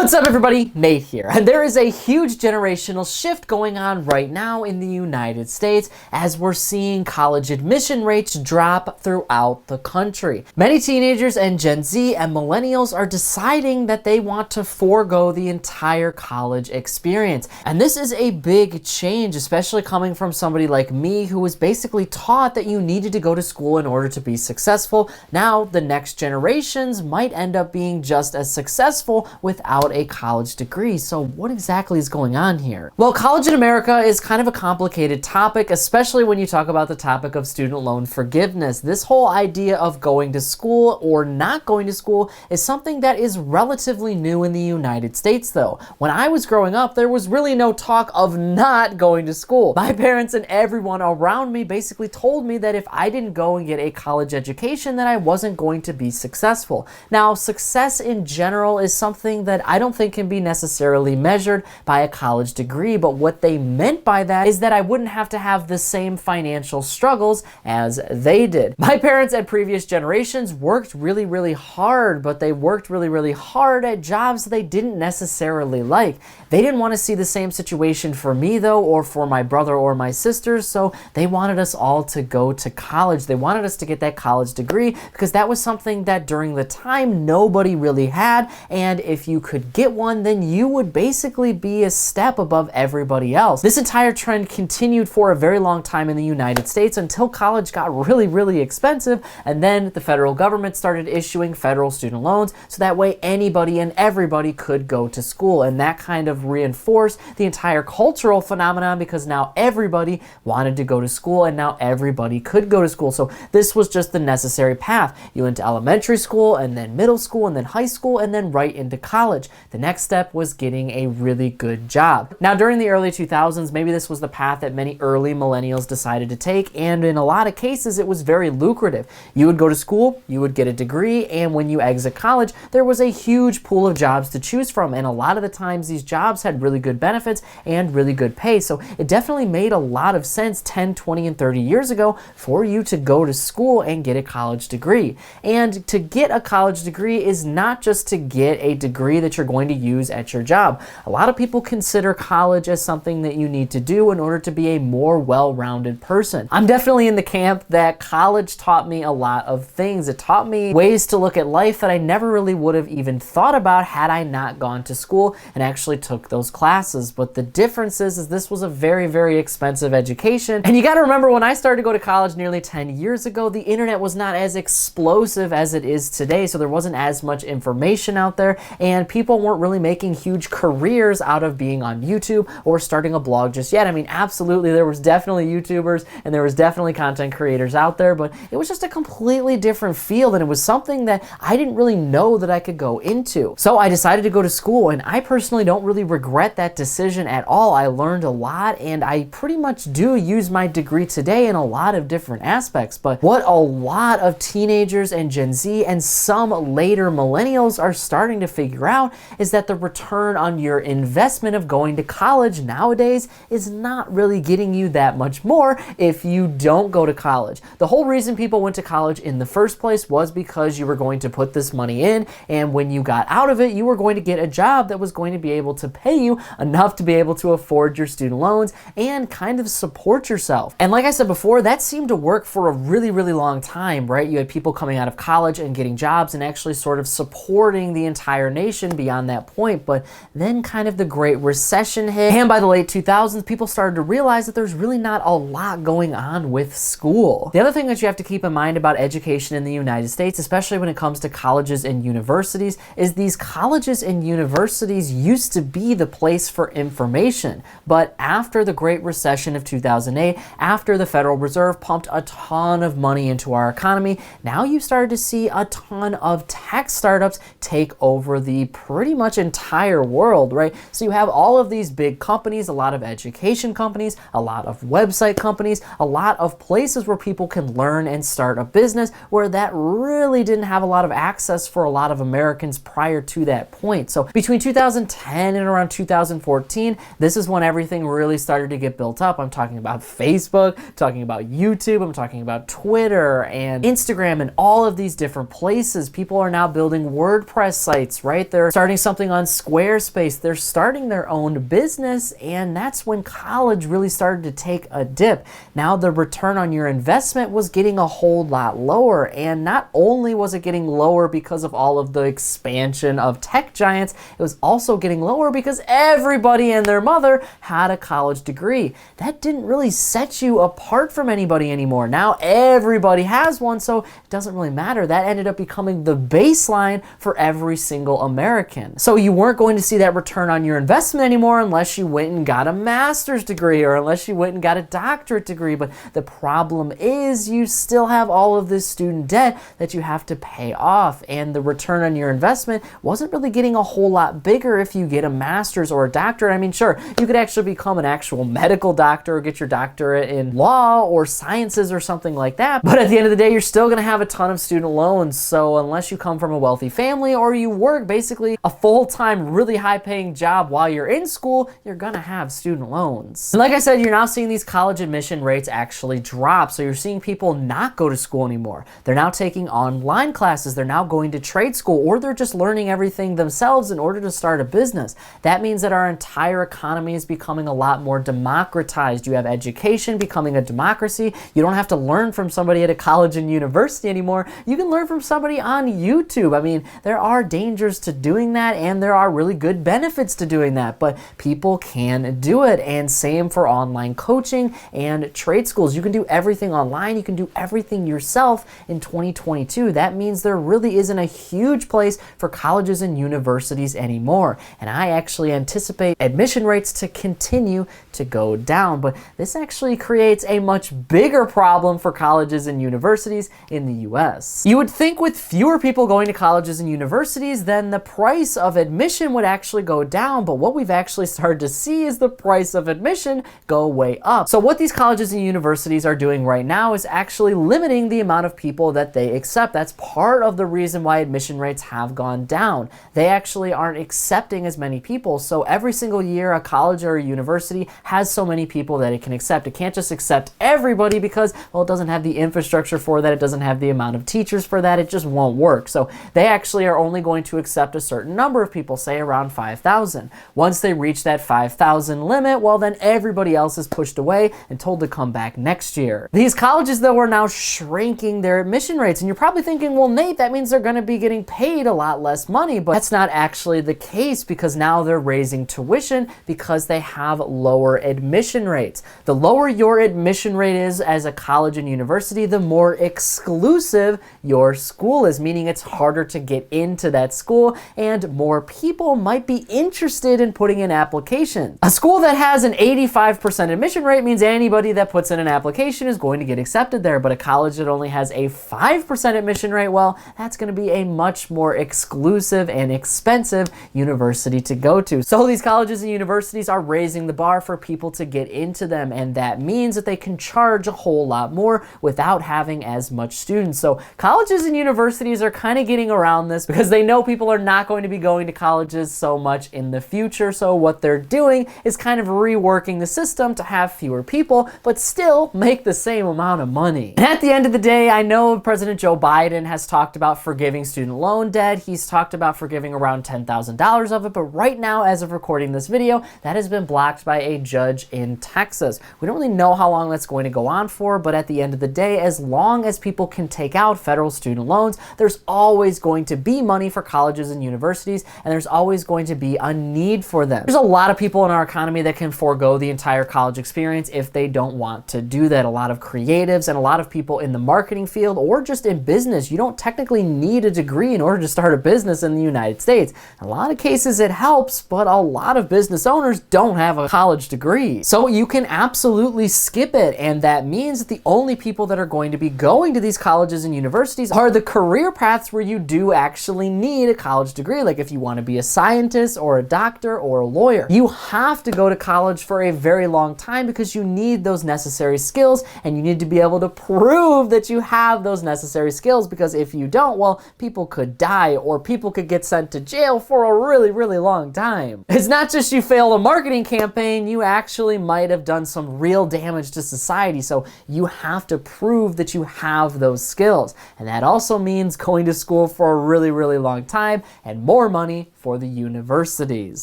What's up everybody, Nate here, and there is a huge generational shift going on right now in the United States as we're seeing college admission rates drop throughout the country. Many teenagers and Gen Z and millennials are deciding that they want to forego the entire college experience. And this is a big change, especially coming from somebody like me who was basically taught that you needed to go to school in order to be successful. Now the next generations might end up being just as successful without a college degree. So what exactly is going on here? Well, college in America is kind of a complicated topic, especially when you talk about the topic of student loan forgiveness. This whole idea of going to school or not going to school is something that is relatively new in the United States though. When I was growing up, there was really no talk of not going to school. My parents and everyone around me basically told me that if I didn't go and get a college education, then I wasn't going to be successful. Now, success in general is something that I don't think can be necessarily measured by a college degree, but what they meant by that is that I wouldn't have to have the same financial struggles as they did. My parents at previous generations worked really hard, but they worked really hard at jobs they didn't necessarily like. They didn't want to see the same situation for me though, or for my brother or my sisters, so they wanted us all to go to college. They wanted us to get that college degree because that was something that during the time nobody really had, and if you could get one, then you would basically be a step above everybody else. This entire trend continued for a very long time in the United States until college got really expensive, and then the federal government started issuing federal student loans so that way anybody and everybody could go to school, and that kind of reinforced the entire cultural phenomenon because now everybody wanted to go to school and now everybody could go to school. So this was just the necessary path. You went to elementary school and then middle school and then high school and then right into college. The next step was getting a really good job. Now during the early 2000s, maybe this was the path that many early millennials decided to take, and in a lot of cases it was very lucrative. You would go to school, you would get a degree, and when you exit college, there was a huge pool of jobs to choose from, and a lot of the times these jobs had really good benefits and really good pay. So it definitely made a lot of sense 10, 20, and 30 years ago for you to go to school and get a college degree. And to get a college degree is not just to get a degree that you're going to use at your job. A lot of people consider college as something that you need to do in order to be a more well-rounded person. I'm definitely in the camp that college taught me a lot of things. It taught me ways to look at life that I never really would have even thought about had I not gone to school and actually took those classes. But the difference is this was a very expensive education. And you got to remember, when I started to go to college nearly 10 years ago, the internet was not as explosive as it is today. So there wasn't as much information out there, and people weren't really making huge careers out of being on YouTube or starting a blog just yet. I mean, absolutely, there was definitely YouTubers and there was definitely content creators out there, but it was just a completely different field, and it was something that I didn't really know that I could go into. So I decided to go to school, and I personally don't really regret that decision at all. I learned a lot, and I pretty much do use my degree today in a lot of different aspects. But what a lot of teenagers and Gen Z and some later millennials are starting to figure out is that the return on your investment of going to college nowadays is not really getting you that much more if you don't go to college. The whole reason people went to college in the first place was because you were going to put this money in, and when you got out of it, you were going to get a job that was going to be able to pay you enough to be able to afford your student loans and kind of support yourself. And like I said before, that seemed to work for a really long time, right? You had people coming out of college and getting jobs and actually sort of supporting the entire nation beyond that point. But then kind of the Great Recession hit, and by the late 2000s, people started to realize that there's really not a lot going on with school. The other thing that you have to keep in mind about education in the United States, especially when it comes to colleges and universities, is these colleges and universities used to be the place for information. But after the Great Recession of 2008, after the Federal Reserve pumped a ton of money into our economy, now you started to see a ton of tech startups take over the pretty much entire world, right? So you have all of these big companies, a lot of education companies, a lot of website companies, a lot of places where people can learn and start a business, where that really didn't have a lot of access for a lot of Americans prior to that point. So between 2010 and around 2014, this is when everything really started to get built up. I'm talking about Facebook, talking about YouTube, I'm talking about Twitter and Instagram and all of these different places. People are now building WordPress sites, right? They're starting learning something on Squarespace. They're starting their own business, and that's when college really started to take a dip. Now the return on your investment was getting a whole lot lower, and not only was it getting lower because of all of the expansion of tech giants, it was also getting lower because everybody and their mother had a college degree. That didn't really set you apart from anybody anymore. Now everybody has one, so it doesn't really matter. That ended up becoming the baseline for every single American. So you weren't going to see that return on your investment anymore unless you went and got a master's degree or unless you went and got a doctorate degree. But the problem is you still have all of this student debt that you have to pay off, and the return on your investment wasn't really getting a whole lot bigger if you get a master's or a doctorate. I mean, sure, you could actually become an actual medical doctor or get your doctorate in law or sciences or something like that, but at the end of the day, you're still going to have a ton of student loans. So unless you come from a wealthy family or you work basically a full-time, really high-paying job while you're in school, you're going to have student loans. And like I said, you're now seeing these college admission rates actually drop. So you're seeing people not go to school anymore. They're now taking online classes. They're now going to trade school, or they're just learning everything themselves in order to start a business. That means that our entire economy is becoming a lot more democratized. You have education becoming a democracy. You don't have to learn from somebody at a college and university anymore. You can learn from somebody on YouTube. I mean, there are dangers to doing that, and there are really good benefits to doing that, but people can do it. And same for online coaching and trade schools. You can do everything online. You can do everything yourself in 2022. That means there really isn't a huge place for colleges and universities anymore. And I actually anticipate admission rates to continue to go down, but this actually creates a much bigger problem for colleges and universities in the US. You would think with fewer people going to colleges and universities, then the price of admission would actually go down, but what we've actually started to see is the price of admission go way up. So what these colleges and universities are doing right now is actually limiting the amount of people that they accept. That's part of the reason why admission rates have gone down. They actually aren't accepting as many people. So every single year, a college or a university has so many people that it can accept. It can't just accept everybody because, well, it doesn't have the infrastructure for that. It doesn't have the amount of teachers for that. It just won't work. So they actually are only going to accept a certain number of people, say around 5,000. Once they reach that 5,000 limit, well, then everybody else is pushed away and told to come back next year. These colleges, though, are now shrinking their admission rates. And you're probably thinking, well, Nate, that means they're going to be getting paid a lot less money. But that's not actually the case, because now they're raising tuition because they have lower admission rates. The lower your admission rate is as a college and university, the more exclusive your school is, meaning it's harder to get into that school and more people might be interested in putting in applications. A school that has an 85% admission rate means anybody that puts in an application is going to get accepted there, but a college that only has a 5% admission rate, well, that's going to be a much more exclusive and expensive university to go to. So these colleges and universities are raising the bar for people to get into them, and that means that they can charge a whole lot more without having as much students. So colleges and universities are kind of getting around this because they know people are not going to be going to colleges so much in the future. So what they're doing is kind of reworking the system to have fewer people, but still make the same amount of money. And at the end of the day, I know President Joe Biden has talked about forgiving student loan debt. He's talked about forgiving around $10,000 of it, but right now, as of recording this video, that has been blocked by a judge in Texas. We don't really know how long that's going to go on for, but at the end of the day, as long as people can take out federal student loans, there's always going to be money for colleges and universities, and there's always going to be a need for them. There's a lot of people in our economy that can forego the entire college experience if they don't want to do that. A lot of creatives and a lot of people in the marketing field or just in business, you don't technically need a degree in order to start a business in the United States. In a lot of cases it helps, but a lot of business owners don't have a college degree. So you can absolutely skip it, and that means that the only people that are going to be going to these colleges and universities are the career paths where you do actually need a college degree. Like if you want to be a scientist or a doctor or a lawyer, you have to go to college for a very long time because you need those necessary skills, and you need to be able to prove that you have those necessary skills, because if you don't, well, people could die or people could get sent to jail for a really, really long time. It's not just you fail a marketing campaign, you actually might have done some real damage to society. So you have to prove that you have those skills. And that also means going to school for a really, really long time. And more more money for the universities.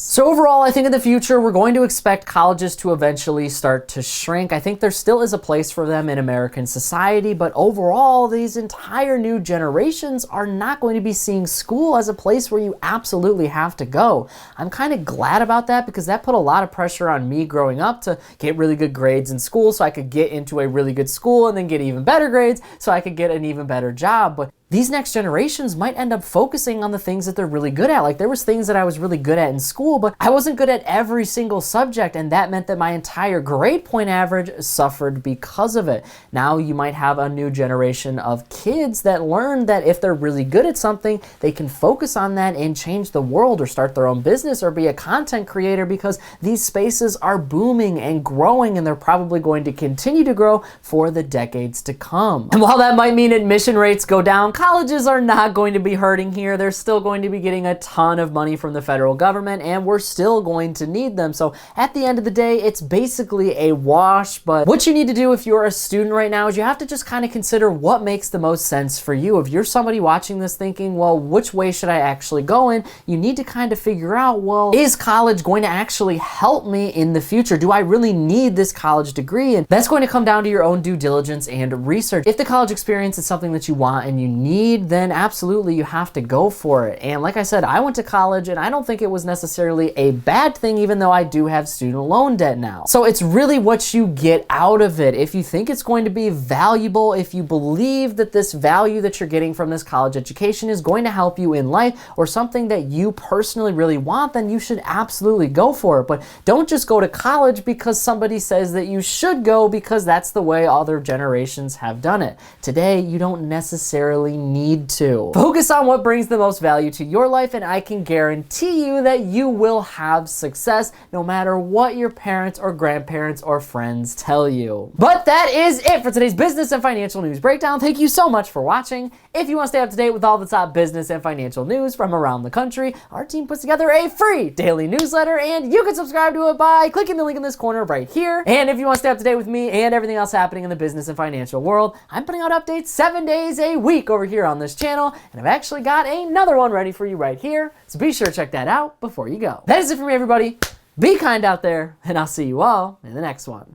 So overall, I think in the future, we're going to expect colleges to eventually start to shrink. I think there still is a place for them in American society, but overall, these entire new generations are not going to be seeing school as a place where you absolutely have to go. I'm kind of glad about that because that put a lot of pressure on me growing up to get really good grades in school so I could get into a really good school and then get even better grades so I could get an even better job. But these next generations might end up focusing on the things that they're really good at. Like there was things that I was really good at in school, but I wasn't good at every single subject, and that meant that my entire grade point average suffered because of it. Now you might have a new generation of kids that learn that if they're really good at something, they can focus on that and change the world or start their own business or be a content creator because these spaces are booming and growing, and they're probably going to continue to grow for the decades to come. And while that might mean admission rates go down, colleges are not going to be hurting here. They're still going to be getting a ton of money from the federal government, and we're still going to need them. So at the end of the day, it's basically a wash. But what you need to do if you're a student right now is you have to just kind of consider what makes the most sense for you. If you're somebody watching this thinking, well, which way should I actually go in? You need to kind of figure out, well, is college going to actually help me in the future? Do I really need this college degree? And that's going to come down to your own due diligence and research. If the college experience is something that you want and you need, then absolutely you have to go for it. And like I said, I went to college and I don't think it was necessarily a bad thing, even though I do have student loan debt now. So it's really what you get out of it. If you think it's going to be valuable, if you believe that this value that you're getting from this college education is going to help you in life or something that you personally really want, then you should absolutely go for it. But don't just go to college because somebody says that you should go because that's the way other generations have done it. Today, you don't necessarily need to. Focus on what brings the most value to your life, and I can guarantee you that you will have success no matter what your parents or grandparents or friends tell you. But that is it for today's business and financial news breakdown. Thank you so much for watching. If you want to stay up to date with all the top business and financial news from around the country, our team puts together a free daily newsletter, and you can subscribe to it by clicking the link in this corner right here. And if you want to stay up to date with me and everything else happening in the business and financial world, I'm putting out updates 7 days a week over here on this channel, and I've actually got another one ready for you right here, so be sure to check that out before you go. That is it for me, everybody. Be kind out there, and I'll see you all in the next one.